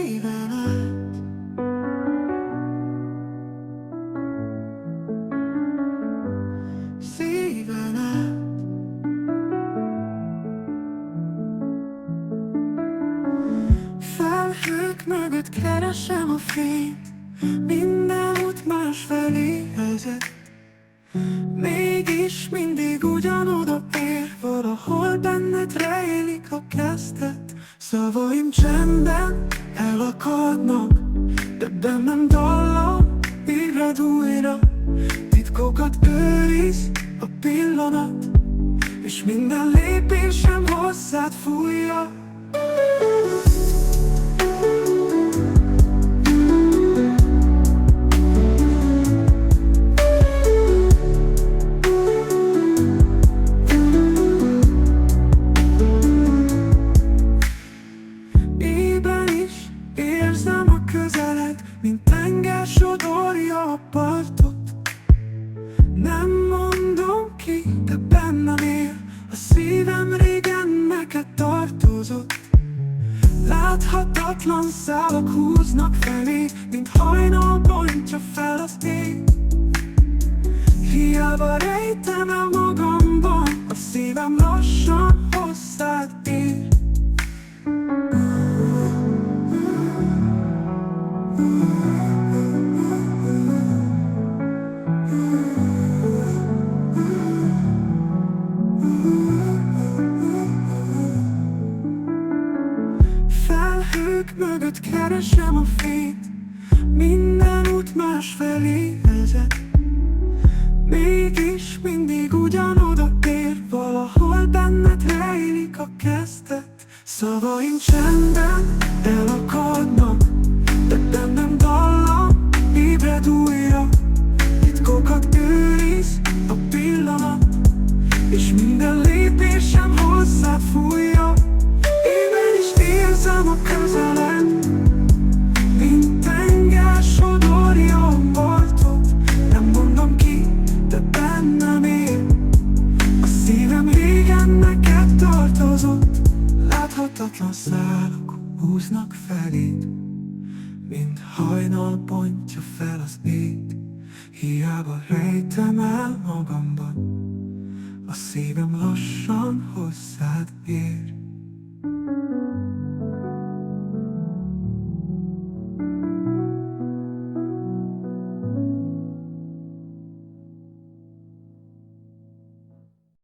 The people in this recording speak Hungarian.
szíven át. Szíven át. Felhők mögött keresem a fényt, minden út másfelé vezet. Mégis mindig ugyanoda ér, valahol benned rejlik a kezdet. Szavaim csendben elakadnak, de bennem dallam, ébred újra. Titkokat őriz a pillanat, és minden lépésem hozzád fújja. Érzem a közeled, mint tenger sodorja a partot. Nem mondom ki, de bennem él, a szívem régen neked tartozott. Láthatatlan szálak húznak felé, mint hajnal bontja fel az ég. Hiába rejtem el magamban, a szívem lassan hozzád ér. Felhők mögött keresem a fényt, minden út másfelé vezet. Mégis mindig ugyanoda ér, valahol benned rejlik a kezdet. Szavaim csendben elakadnak, de bennem dallam, ébred újra. Titkokat őriz a pillanat, és minden lépésem hozzád fújja. Éppen is érzem a közeled, mint tenger sodorja a partot. Nem mondom ki, de bennem él, a szívem régen neked tartozott. Láthatatlan szálak húznak feléd, mint hajnal bontja fel az ég. Hiába rejtem el magamban, a szívem lassan hozzád ér.